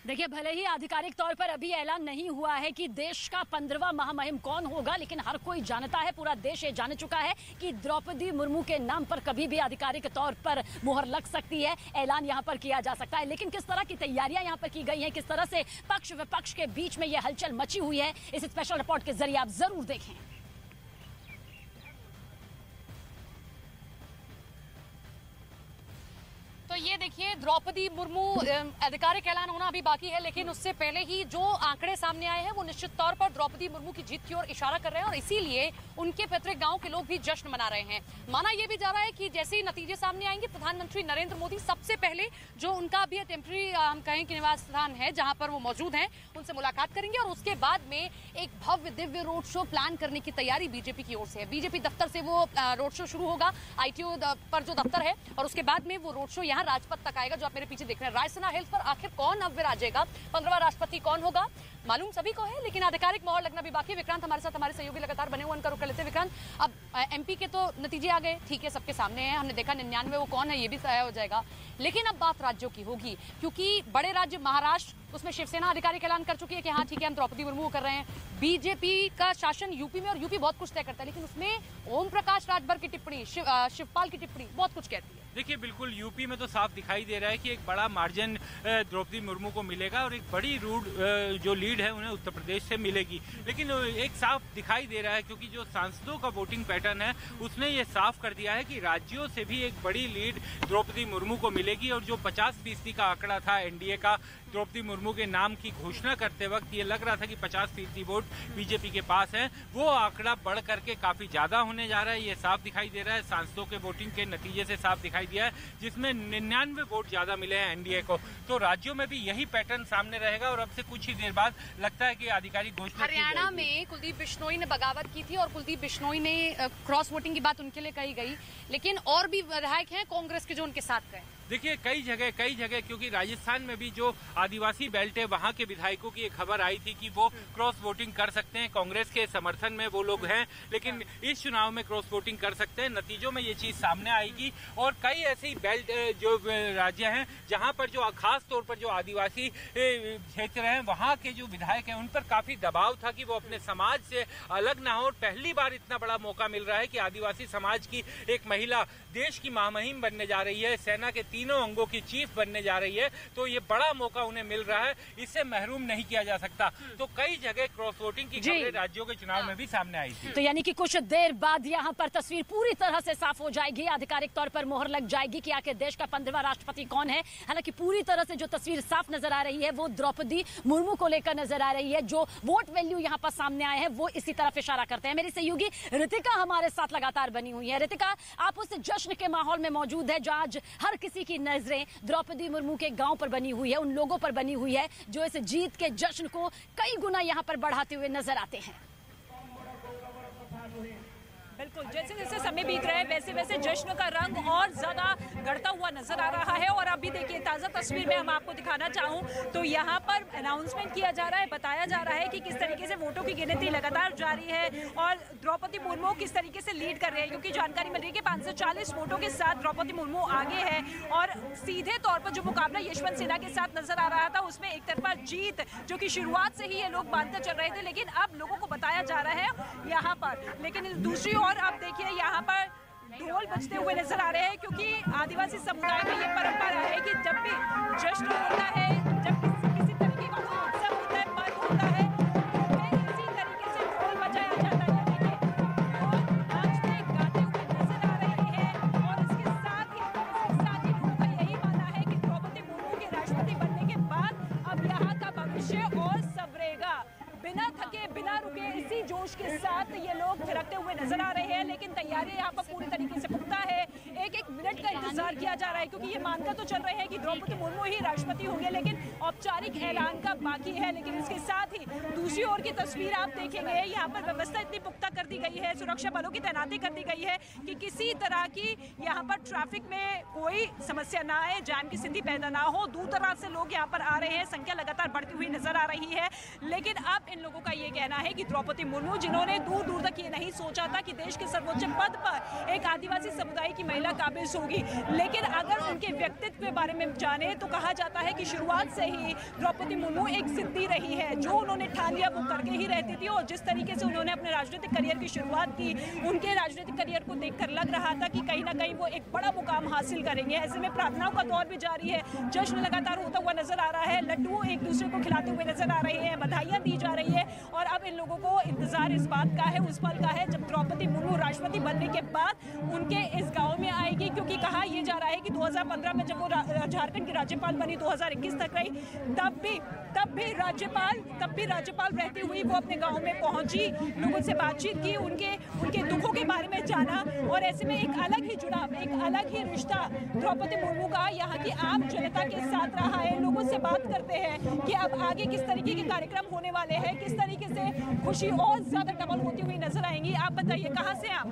देखिए, भले ही आधिकारिक तौर पर अभी ऐलान नहीं हुआ है कि देश का 15वां महामहिम कौन होगा, लेकिन हर कोई जानता है, पूरा देश ये जान चुका है कि द्रौपदी मुर्मू के नाम पर कभी भी आधिकारिक तौर पर मुहर लग सकती है, ऐलान यहां पर किया जा सकता है। लेकिन किस तरह की तैयारियां यहां पर की गई हैं, किस तरह से पक्ष विपक्ष के बीच में यह हलचल मची हुई है, इस स्पेशल रिपोर्ट के जरिए आप जरूर देखें। तो ये देखिए, द्रौपदी मुर्मू आधिकारिक ऐलान होना अभी बाकी है, लेकिन उससे पहले ही जो आंकड़े सामने आए हैं वो निश्चित तौर पर द्रौपदी मुर्मू की जीत की ओर इशारा कर रहे हैं और इसीलिए उनके पैतृक गांव के लोग भी जश्न मना रहे हैं। माना यह भी जा रहा है कि जैसे ही नतीजे सामने आएंगे, प्रधानमंत्री नरेंद्र मोदी सबसे पहले जो उनका भी टेम्पररी हम कहें कि निवास स्थान है जहां पर वो मौजूद हैं, उनसे मुलाकात करेंगे और उसके बाद में एक भव्य दिव्य रोड शो प्लान करने की तैयारी बीजेपी की ओर से है। बीजेपी दफ्तर से वो रोड शो शुरू होगा, ITO पर जो दफ्तर है, और उसके बाद में वो रोड शो यहाँ राजपथ तक आएगा, जो आप मेरे पीछे देख रहे हैं। रायसीना हिल्स पर आखिर कौन अब विराजेगा, 15वां राष्ट्रपति कौन होगा, मालूम सभी को है, लेकिन आधिकारिक मोहर लगना भी बाकी है। विक्रांत हमारे साथ, हमारे सहयोगी लगातार बने हुए, उनका रुख कर लेते हैं। विक्रांत, अब MP के तो नतीजे आ गए, ठीक है, सबके सामने है, हमने देखा 99 वो कौन है ये भी तय हो जाएगा, लेकिन अब बात राज्यों की होगी, क्योंकि बड़े राज्य महाराष्ट्र, उसमें शिवसेना आधिकारिक ऐलान कर चुकी है कि हाँ ठीक है, हम द्रौपदी मुर्मू कर रहे हैं। बीजेपी का शासन यूपी में, और यूपी बहुत कुछ तय करता है, लेकिन उसमें ओम प्रकाश राजभर की टिप्पणी, शिवपाल की टिप्पणी बहुत कुछ कहती है। देखिए, बिल्कुल यूपी में तो साफ दिखाई दे रहा है कि एक बड़ा मार्जिन द्रौपदी मुर्मू को मिलेगा और एक बड़ी जो लीड है उन्हें उत्तर प्रदेश से मिलेगी। लेकिन एक साफ दिखाई दे रहा है, क्योंकि जो सांसदों का वोटिंग पैटर्न है उसने ये साफ कर दिया है कि राज्यों से भी एक बड़ी लीड द्रौपदी मुर्मू को मिलेगी। और जो 50% का आंकड़ा था NDA का द्रौपदी मुर्मू के नाम की घोषणा करते वक्त, ये लग रहा था कि 50% वोट बीजेपी के पास है, वो आंकड़ा बढ़ करके काफी ज्यादा होने जा रहा है। ये साफ दिखाई दे रहा है, सांसदों के वोटिंग के नतीजे से साफ दिखाई दिया है, जिसमें 99 वोट ज्यादा मिले हैं NDA को। तो राज्यों में भी यही पैटर्न सामने रहेगा और अब से कुछ ही देर बाद लगता है कि आधिकारिक घोषणा। हरियाणा में कुलदीप बिश्नोई ने बगावत की थी और कुलदीप बिश्नोई ने क्रॉस वोटिंग की बात उनके लिए कही गई, लेकिन और भी विधायक हैं कांग्रेस के जो उनके साथ गए। देखिए, कई जगह, क्योंकि राजस्थान में भी जो आदिवासी बेल्ट है वहां के विधायकों की एक खबर आई थी कि वो क्रॉस वोटिंग कर सकते हैं, कांग्रेस के समर्थन में वो लोग हैं, लेकिन इस चुनाव में क्रॉस वोटिंग कर सकते हैं। नतीजों में ये चीज सामने आएगी और कई ऐसी बेल्ट जो राज्य हैं जहां पर जो खास तौर पर जो आदिवासी क्षेत्र हैं वहां के जो विधायक हैं उन पर काफी दबाव था कि वो अपने समाज से अलग ना हो। और पहली बार इतना बड़ा मौका मिल रहा है कि आदिवासी समाज की एक महिला देश की महामहिम बनने जा रही है, सेना के तीनों अंगों की चीफ बनने जा रही है, तो ये बड़ा मौका उन्हें मिल रहा है, इससे महरूम नहीं किया जा सकता। तो कई जगह क्रॉस वोटिंग की खबरें राज्यों के चुनाव में भी सामने आई थी। तो यानी कि कुछ देर बाद यहाँ पर तस्वीर पूरी तरह से साफ हो जाएगी, आधिकारिक तौर पर मोहर लग जाएगी कि आखिर देश का 15वां राष्ट्रपति कौन है। हालांकि पूरी तरह से जो तस्वीर साफ नजर आ रही है वो द्रौपदी मुर्मू को लेकर नजर आ रही है। जो वोट वैल्यू यहाँ पर सामने आए हैं वो इसी तरफ इशारा करते हैं। मेरी सहयोगी रितिका हमारे साथ लगातार बनी हुई है। रितिका, आप उस जश्न के माहौल में मौजूद है जो आज हर किसी की नजरें द्रौपदी मुर्मू के गांव पर बनी हुई है, उन लोगों पर बनी हुई है जो इस जीत के जश्न को कई गुना यहां पर बढ़ाते हुए नजर आते हैं। बिल्कुल, जैसे जैसे समय बीत रहा है वैसे वैसे जश्न का रंग और ज्यादा बढ़ता हुआ नजर आ रहा है। और अभी देखिए, ताजा तस्वीर में हम आपको दिखाना चाहूँ तो यहाँ पर अनाउंसमेंट किया जा रहा है, बताया जा रहा है कि किस तरीके से वोटों की गिनती लगातार जारी है और द्रौपदी मुर्मू किस तरीके से लीड कर रहे हैं, क्योंकि जानकारी मिल रही है कि 540 वोटों के साथ द्रौपदी मुर्मू आगे है। और सीधे तौर पर जो मुकाबला यशवंत सिन्हा के साथ नजर आ रहा था उसमें एक तरफा जीत जो कि शुरुआत से ही ये लोग मानते चल रहे थे, लेकिन अब लोगों को बताया जा रहा है यहाँ पर। लेकिन दूसरी ओर अब देखिए, यहाँ पर ढोल बजते हुए नजर आ रहे हैं, क्योंकि आदिवासी समुदाय में ये परंपरा है कि जब भी जश्न होता है, जब किसी तरीके का उत्सव होता है, पर्व होता है, इसी तरीके से ढोल बजाया जाता है। देखिए, ढोल नाचते गाते हुए नजर आ रहे हैं और इसके साथ ही लोगों का यही मानना है कि द्रौपदी मुर्मू के राष्ट्रपति बनने के बाद अब यहाँ का भविष्य और संवरेगा। बिना थके, बिना रुके, इसी जोश के साथ ये लोग थिरकते हुए नजर आ रहे हैं, लेकिन तैयारी यहाँ पर पूरी तरीके से पुख्ता है। एक एक मिनट का इंतजार किया जा रहा है, क्योंकि ये मानकर तो चल रहे हैं कि द्रौपदी मुर्मू ही राष्ट्रपति होंगे, लेकिन औपचारिक ऐलान का बाकी है। लेकिन इसके साथ ही दूसरी ओर की तस्वीर आप देखेंगे, यहाँ पर व्यवस्था इतनी पुख्ता कर दी गई है, सुरक्षा बलों की तैनाती कर दी गई है कि किसी तरह की यहाँ पर ट्रैफिक में कोई समस्या ना आए, जाम की स्थिति पैदा ना हो। दूर दराज से लोग यहाँ पर आ रहे हैं, संख्या लगातार बढ़ती हुई नजर आ रही है। लेकिन अब इन लोगों का ये कहना है कि द्रौपदी मुर्मू, जिन्होंने दूर दूर तक ये नहीं सोचा था कि देश के सर्वोच्च पद पर एक आदिवासी समुदाय की महिला काबिज होगी। लेकिन अगर उनके व्यक्तित्व के बारे में जाने तो कहा जाता है कि शुरुआत से ही द्रौपदी मुर्मू एक जिद्दी रही है। जो उन्होंने ठान लिया वो करके ही रहती थी, और जिस तरीके से उन्होंने अपने राजनीतिक करियर की शुरुआत की, उनके राजनीतिक करियर को देखकर लग रहा था कि कहीं ना कहीं वो एक बड़ा मुकाम हासिल करेंगे। ऐसे में प्रार्थनाओं का दौर भी जारी है, जश्न लगातार होता हुआ नजर आ रहा है, लड्डू एक दूसरे को खिलाते हुए नजर आ रहे हैं, बधाइयां दी जा रही है। और अब इन लोगों को इंतजार इस बात का है, उस पल का है जब द्रौपदी मुर्मू राष्ट्रपति बनने के बाद उनके इस गाँव में आएगी। क्योंकि कहा यह जा रहा है कि 2015 में जब वो झारखंड की राज्यपाल बनी, 2021 तक रही, तब भी राज्यपाल रहती हुई वो अपने गांव में पहुंची, लोगों से बातचीत की, उनके दुखों के बारे में जाना। और ऐसे में एक अलग ही जुड़ाव, एक अलग ही रिश्ता द्रौपदी मुर्मू का यहाँ की आम जनता के साथ रहा है। लोगों से बात करते हैं कि अब आगे किस तरीके के कार्यक्रम होने वाले हैं, किस तरीके से खुशी और ज्यादा डबल होती हुई नजर आएंगी। आप बताइए, कहाँ से आप?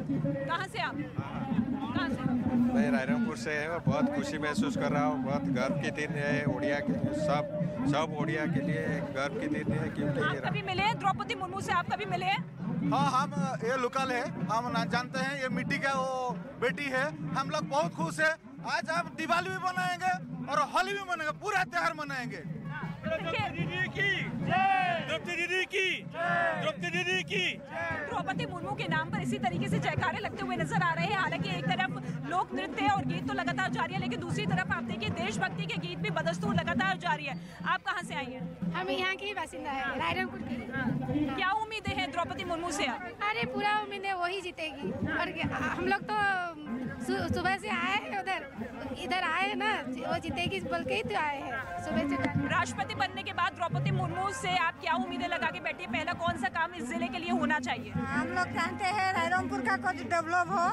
मैं रायरंगपुर से है और बहुत खुशी महसूस कर रहा हूँ। बहुत गर्व की दिन है, ओडिया के सब ओडिया के लिए गर्व की दिन है। क्योंकि आप कभी मिले हैं द्रौपदी मुर्मू से? आप कभी मिले हैं? हाँ, हम ये लोकल है, हम जानते हैं, ये मिट्टी का वो बेटी है। हम लोग बहुत खुश है। आज हम दिवाली भी मनाएंगे और होली भी मनाएंगे, पूरा त्योहार मनाएंगे। द्रौपदी मुर्मू के नाम पर इसी तरीके से जयकारे लगते हुए नजर आ रहे हैं। हालांकि एक तरफ लोक नृत्य और गीत तो लगातार जारी है, लेकिन दूसरी तरफ आप देखिए देशभक्ति के गीत भी बदस्तूर लगातार जारी है। आप कहाँ से आई हैं? हम यहाँ की बासिंदा है, रायरंगपुर की। क्या उम्मीदें हैं द्रौपदी मुर्मू से? अरे पूरा उम्मीद है वही जीतेगी। और हम लोग तो सुबह से आए हैं, इधर आए हैं ना, वो जीतेगी बोल के ही तो आए हैं सुबह से। राष्ट्रपति बनने के बाद द्रौपदी मुर्मू से आप क्या उम्मीदें लगा के बैठी? पहला कौन सा काम इस जिले के लिए होना चाहिए? हम लोग चाहते हैं रायरंगपुर का कुछ डेवलप हो,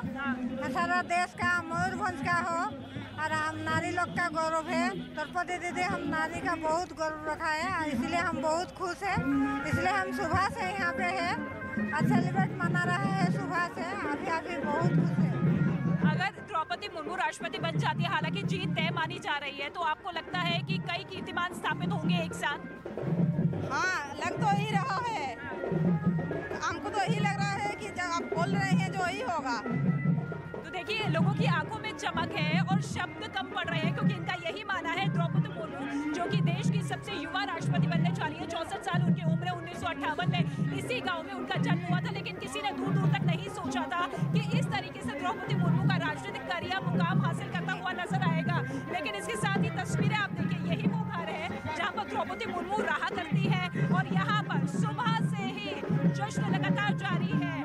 सारा देश का, मयूरभंज का हो, और हम नारी लोग का गौरव है। द्रौपदी दीदी हम नारी का बहुत गौरव रखा है, इसलिए हम बहुत खुश है। इसलिए हम सुबह से यहाँ पे है और सेलिब्रेट मना रहे हैं सुबह से। अभी बहुत खुश है। अगर द्रौपदी मुर्मू राष्ट्रपति बन जाती है, हालांकि जीत तय मानी जा रही है, तो आपको लगता है कि कई कीर्तिमान स्थापित होंगे एक साथ? हाँ, लग तो ही रहा है, हमको तो यही लग रहा है कि जब आप बोल रहे हैं जो ही होगा। तो देखिए, लोगों की आंखों में चमक है और शब्द कम पड़ रहे हैं, क्योंकि इनका यही मानना है द्रौपदी मुर्मू जो कि देश की सबसे युवा राष्ट्रपति बनने वाली है। 64 साल उनकी उम्र है। 1958 में इसी गांव में उनका जन्म हुआ था, लेकिन किसी ने दूर दूर तक नहीं सोचा था कि इस तरीके से द्रौपदी मुर्मू का राजनीतिक करियर मुकाम हासिल करता हुआ नजर आएगा। लेकिन इसके साथ ही तस्वीरें आप देखिए, यही वो घर है जहाँ पर द्रौपदी मुर्मू रहा करती है, और यहाँ पर सुबह से ही जश्न लगातार जारी है।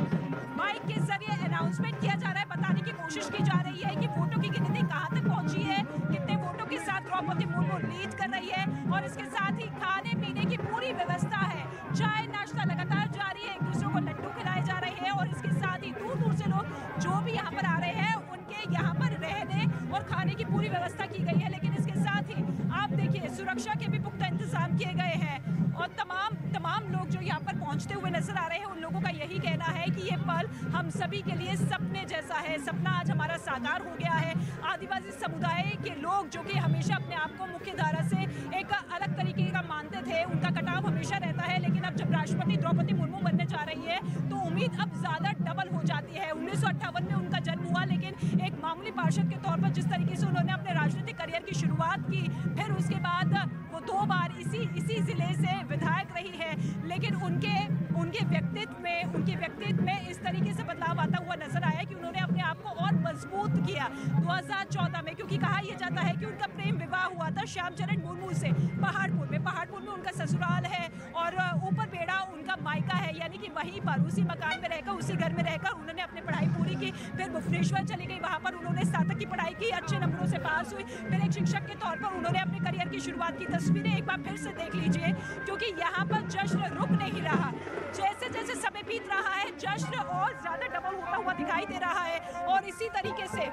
माइक के जरिए अनाउंसमेंट किया जा रहा है, बताने की कोशिश की जा रही है कि वोटों की गिनती कहां तक पहुंची है, कितने वोटों के साथ द्रौपदी मुर्मू लीड कर रही है। और इसके साथ ही खाने पीने की पूरी व्यवस्था है, चाय नाश्ता लगातार जारी है, एक दूसरे को लड्डू खिलाए जा रहे हैं। और इसके साथ ही दूर दूर से लोग जो भी यहाँ पर आ रहे हैं, उनके यहाँ पर रहने और खाने की पूरी व्यवस्था की गई है। लेकिन इसके साथ ही आप देखिए, सुरक्षा के भी पुख्ता इंतजाम किए गए हैं, और तमाम लोग जो यहाँ पर पहुंचते हुए नजर आ रहे हैं, उन लोगों का यही कहना है कि ये पल हम सभी के लिए सपने जैसा है। सपना आज हमारा साकार हो गया है। आदिवासी समुदाय के लोग जो कि हमेशा अपने आप को मुख्य धारा से एक अलग तरीके का मानते थे, उनका कटाव हमेशा रहता है। लेकिन अब जब राष्ट्रपति द्रौपदी मुर्मू बनने जा रही है, तो उम्मीद अब ज्यादा डबल हो जाती है। 1958 में उनका जन्म हुआ, लेकिन एक मामूली पार्षद के तौर पर जिस तरीके से उन्होंने अपने राजनीतिक करियर की शुरुआत की, फिर उसके बाद वो 2 बार इसी जिले से विधायक रही है। लेकिन उनके व्यक्तित्व में इस तरीके से बदलाव आता हुआ नजर आया कि उन्होंने अपने आप को और मजबूत किया 2014 में, क्योंकि कहा यह जाता है कि उनका प्रेम विवाह हुआ था श्यामचरण मुर्मू से पहाड़पुर में उनका ससुराल है, और ऊपर बेड़ा उनका मायका है। यानी कि वहीं पर उसी मकान में रहकर, उसी घर में रहकर उन्होंने अपनी पढ़ाई पूरी की। फिर भुवनेश्वर चली गई, वहां पर उन्होंने स्नातक की पढ़ाई की, अच्छे नंबरों से पास हुई। फिर एक शिक्षक के तौर पर उन्होंने अपने करियर की शुरुआत की। तस्वीरें एक बार फिर से देख लीजिए, क्योंकि यहाँ पर जश्न रुक नहीं रहा। जैसे जैसे समय बीत रहा है, जश्न और ज्यादा डबल होता हुआ दिखाई दे रहा है। और इसी तरीके से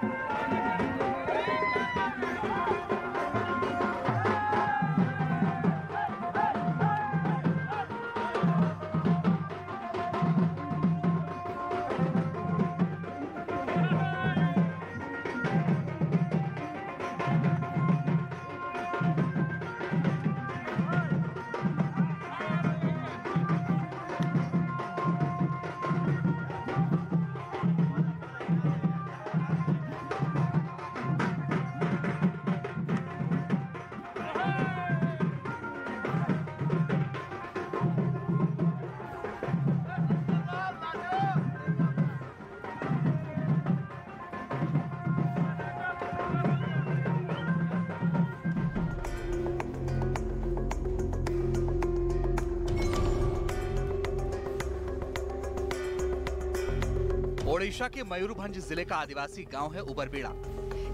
ओडिशा के मयूरभंज जिले का आदिवासी गांव है उबरबेड़ा।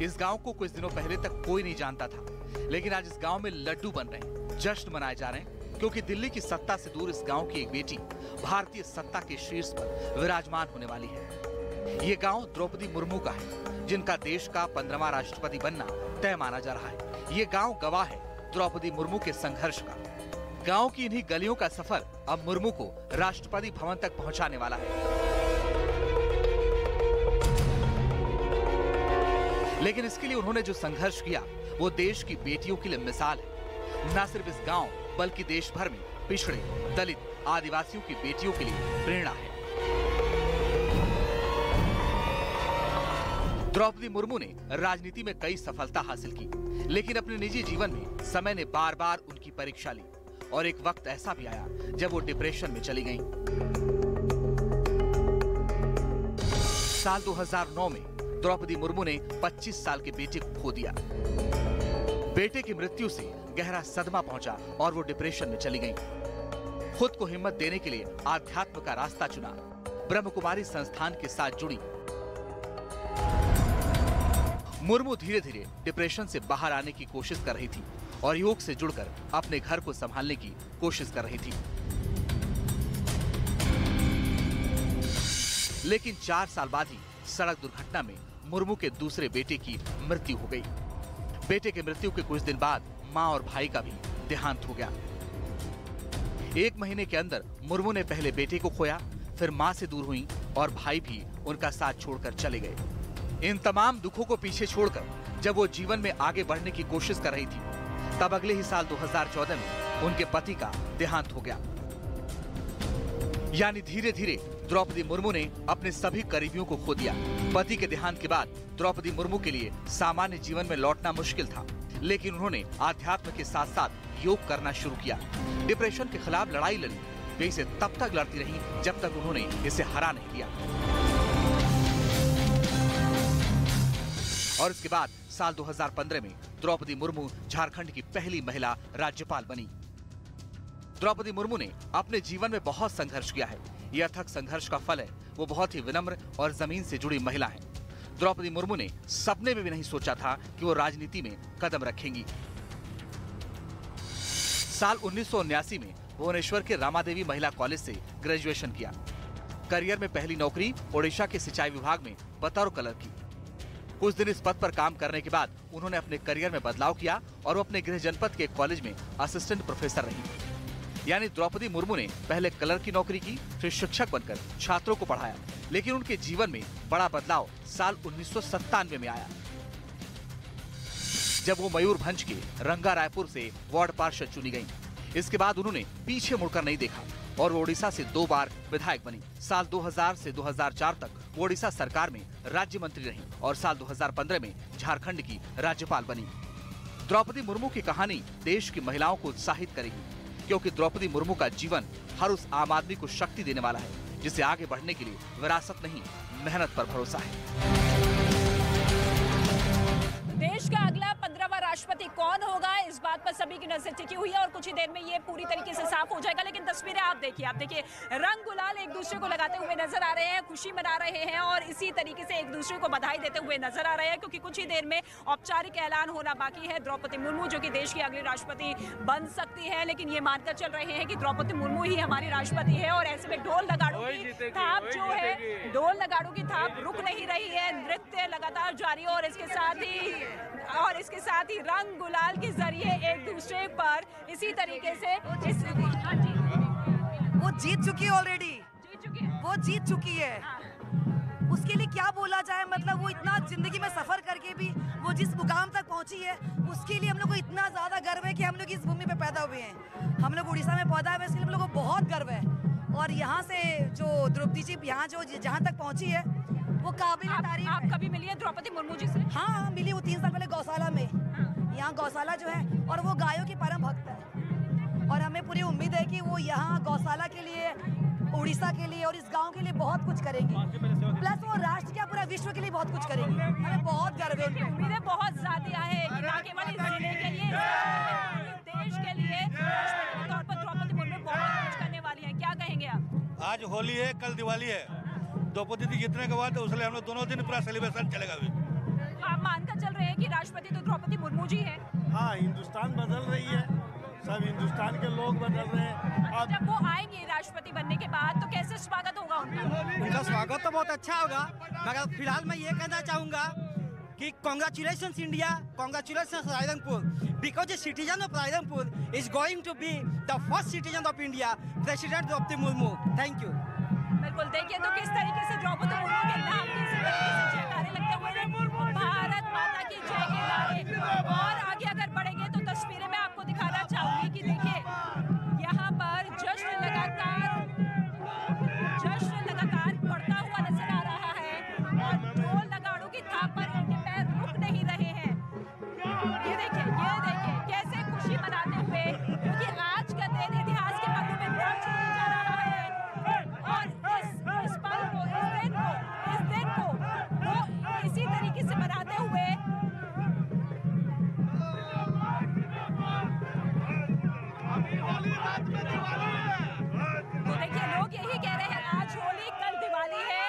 इस गांव को कुछ दिनों पहले तक कोई नहीं जानता था, लेकिन आज इस गांव में लड्डू बन रहे हैं, जश्न मनाए जा रहे हैं, क्योंकि दिल्ली की सत्ता से दूर इस गांव की एक बेटी भारतीय सत्ता के शीर्ष पर विराजमान होने वाली है। ये गांव द्रौपदी मुर्मू का है, जिनका देश का 15वां राष्ट्रपति बनना तय माना जा रहा है। ये गांव गवाह है द्रौपदी मुर्मू के संघर्ष का। गांव की इन्हीं गलियों का सफर अब मुर्मू को राष्ट्रपति भवन तक पहुंचाने वाला है। लेकिन इसके लिए उन्होंने जो संघर्ष किया वो देश की बेटियों के लिए मिसाल है। न सिर्फ इस गांव बल्कि देश भर में पिछड़े, दलित, आदिवासियों की बेटियों के लिए प्रेरणा है। द्रौपदी मुर्मू ने राजनीति में कई सफलता हासिल की, लेकिन अपने निजी जीवन में समय ने बार बार उनकी परीक्षा ली और एक वक्त ऐसा भी आया जब वो डिप्रेशन में चली गईं। साल 2009 में द्रौपदी मुर्मू ने 25 साल के बेटे को खो दिया। बेटे की मृत्यु से गहरा सदमा पहुंचा और वो डिप्रेशन में चली गईं। खुद को हिम्मत देने के लिए आध्यात्म का रास्ता चुना, ब्रह्म कुमारी संस्थान के साथ जुड़ी। मुर्मू धीरे धीरे डिप्रेशन से बाहर आने की कोशिश कर रही थी और योग से जुड़कर अपने घर को संभालने की कोशिश कर रही थी। लेकिन 4 साल बाद ही सड़क दुर्घटना में मुर्मू के दूसरे बेटे की मृत्यु हो गई। बेटे की मृत्यु के कुछ दिन बाद मां और भाई का भी देहांत हो गया। 1 महीने के अंदर मुर्मू ने पहले बेटे को खोया, फिर मां से दूर हुई और भाई भी उनका साथ छोड़कर चले गए। इन तमाम दुखों को पीछे छोड़कर जब वो जीवन में आगे बढ़ने की कोशिश कर रही थी, तब अगले ही साल 2014 में उनके पति का देहांत हो गया। यानी धीरे धीरे द्रौपदी मुर्मू ने अपने सभी करीबियों को खो दिया। पति के देहांत के बाद द्रौपदी मुर्मू के लिए सामान्य जीवन में लौटना मुश्किल था, लेकिन उन्होंने आध्यात्म के साथ साथ योग करना शुरू किया। डिप्रेशन के खिलाफ लड़ाई लड़ी, वे इसे तब तक लड़ती रही जब तक उन्होंने इसे हरा नहीं दिया। और इसके बाद साल 2015 में द्रौपदी मुर्मू झारखंड की पहली महिला राज्यपाल बनी। द्रौपदी मुर्मू ने अपने जीवन में बहुत संघर्ष किया है। यह अथक संघर्ष का फल है वो बहुत ही विनम्र और जमीन से जुड़ी महिला है। द्रौपदी मुर्मू ने सपने में भी नहीं सोचा था कि वो राजनीति में कदम रखेंगी। साल 1979 में भुवनेश्वर के रामादेवी महिला कॉलेज से ग्रेजुएशन किया। करियर में पहली नौकरी ओडिशा के सिंचाई विभाग में बतौर क्लर्क की। कुछ दिन इस पद पर काम करने के बाद उन्होंने अपने करियर में बदलाव किया और वो अपने गृह जनपद के कॉलेज में असिस्टेंट प्रोफेसर रही। यानी द्रौपदी मुर्मू ने पहले क्लर्क की नौकरी की, फिर शिक्षक बनकर छात्रों को पढ़ाया। लेकिन उनके जीवन में बड़ा बदलाव साल 1997 में आया, जब वो मयूरभंज के रंगा रायपुर से वार्ड पार्षद चुनी गईं। इसके बाद उन्होंने पीछे मुड़कर नहीं देखा और वो ओडिशा से 2 बार विधायक बनी। साल 2000 से 2004 तक वो ओडिशा सरकार में राज्य मंत्री रही और साल 2015 में झारखंड की राज्यपाल बनी। द्रौपदी मुर्मू की कहानी देश की महिलाओं को उत्साहित करेगी, क्योंकि द्रौपदी मुर्मू का जीवन हर उस आम आदमी को शक्ति देने वाला है जिसे आगे बढ़ने के लिए विरासत नहीं, मेहनत पर भरोसा है। देश का अगला 15वां राष्ट्रपति कौन होगा, इस बात पर सभी की नजर टिकी हुई है और कुछ ही देर में ये पूरी तरीके से साफ हो जाएगा। लेकिन तस्वीरें आप देखिए रंग गुलाल एक दूसरे को लगाते हुए नजर आ रहे हैं, खुशी मना रहे हैं और इसी तरीके से एक दूसरे को बधाई देते हुए नजर आ रहे हैं, क्योंकि कुछ ही देर में औपचारिक ऐलान होना बाकी है। द्रौपदी मुर्मू जो कि देश की अगली राष्ट्रपति बन सकती है, लेकिन ये मानकर चल रहे हैं कि द्रौपदी मुर्मू ही हमारी राष्ट्रपति है। और ऐसे में ढोल नगाड़ों की थाप जो है, ढोल नगाड़ों की थाप रुक नहीं रही है, नृत्य लगातार जारी और इसके साथ ही रंग गुलाल के जरिए एक दूसरे पर इसी तरीके से वो जीत चुकी है ऑलरेडी, वो जीत चुकी है। उसके लिए क्या बोला जाए, मतलब वो इतना जिंदगी में सफर करके भी वो जिस मुकाम तक पहुंची है, उसके लिए हम लोग को इतना ज्यादा गर्व है कि हम लोग इस भूमि पे पैदा हुए हैं। हम लोग उड़ीसा में पैदा हुए, इसलिए हम लोग को बहुत गर्व है। और यहाँ से जो द्रौपदी जी यहाँ जो जहाँ तक पहुंची है वो काबिल तारीफ। आप कभी मिली है द्रौपदी मुर्मू जी से? हाँ मिली, वो 3 साल पहले गौशाला में। यहाँ गौशाला जो है और वो गायों की परम भक्त है और हमें पूरी उम्मीद है कि वो यहाँ गौशाला के लिए, उड़ीसा के लिए और इस गांव के लिए बहुत कुछ करेंगी। प्लस वो राष्ट्र क्या पूरा विश्व के लिए बहुत कुछ करेंगी। हमें बहुत गर्व है, उम्मीदें बहुत ज्यादा है कि ना केवल इस जिले के लिए, देश के लिए राष्ट्रपति के तौर पर द्रौपदी मुर्मू बहुत कुछ करने वाली है। क्या कहेंगे आप? आज होली है, कल दिवाली है। द्रौपदी जी जीतने के बाद उसलिए हम लोग दोनों दिन पूरा सेलिब्रेशन चलेगा अभी। आप मानकर चल रहे हैं कि राष्ट्रपति तो द्रौपदी मुर्मू जी हैं। हाँ, हिंदुस्तान बदल रही है, सब हिंदुस्तान के लोग बदल रहे हैं। अब जब वो आएंगे राष्ट्रपति बनने के बाद तो कैसे स्वागत होगा उनका स्वागत तो बहुत अच्छा होगा, मगर फिलहाल मैं ये कहना चाहूँगा कि congratulations India, congratulations Rairangpur, because a citizen of Rairangpur is going to be the first citizen of India, president Droupadi Murmu. Thank you. बिल्कुल, देखिए तो किस तरीके से द्रौपदी मुर्मू के नाम की जयकारे लगते हुए भारत माता की जय के नारे। और आगे अगर बढ़ेंगे तो तस्वीरें मैं आपको दिखाना चाहूंगी कि देखिए यहाँ पर जश्न लगातार बढ़ता हुआ नजर आ रहा है और ढोल नगाड़ों की थाप पर इनके पैर रुक नहीं रहे हैं। ये देखिए कैसे खुशी मनाते हुए, क्योंकि आज का दिन इतिहास के पन्नों में दर्ज किया जा रहा है और इस पल को, इस दिन को वो इसी तरीके से मनाते हुए तो देखिए लोग यही कह रहे हैं आज होली कल दिवाली है।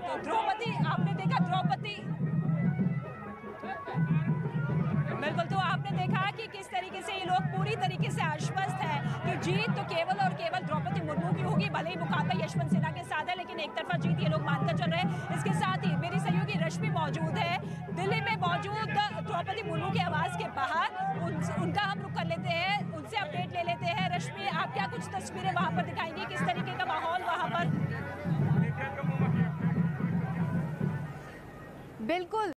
तो द्रौपदी, आपने देखा द्रौपदी, बिल्कुल, तो आपने देखा कि किस तरीके से ये लोग पूरी तरीके से आश्वस्त है कि जीत तो केवल और केवल द्रौपदी मुर्मू की होगी। भले ही मुकाबला यशवंत सिन्हा के साथ है, लेकिन एक तरफा जीत ये लोग मानकर चल रहे हैं। इसके साथ ही मेरी सहयोगी रश्मि मौजूद है दिल्ली में, मौजूद द्रौपदी मुर्मू के आवास के बाहर। उनका हम रुख कर लेते हैं, उनसे अपडेट ले लेते हैं। रश्मि, आप क्या कुछ तस्वीरें वहाँ पर दिखाएंगी, किस तरीके का माहौल वहाँ पर? बिल्कुल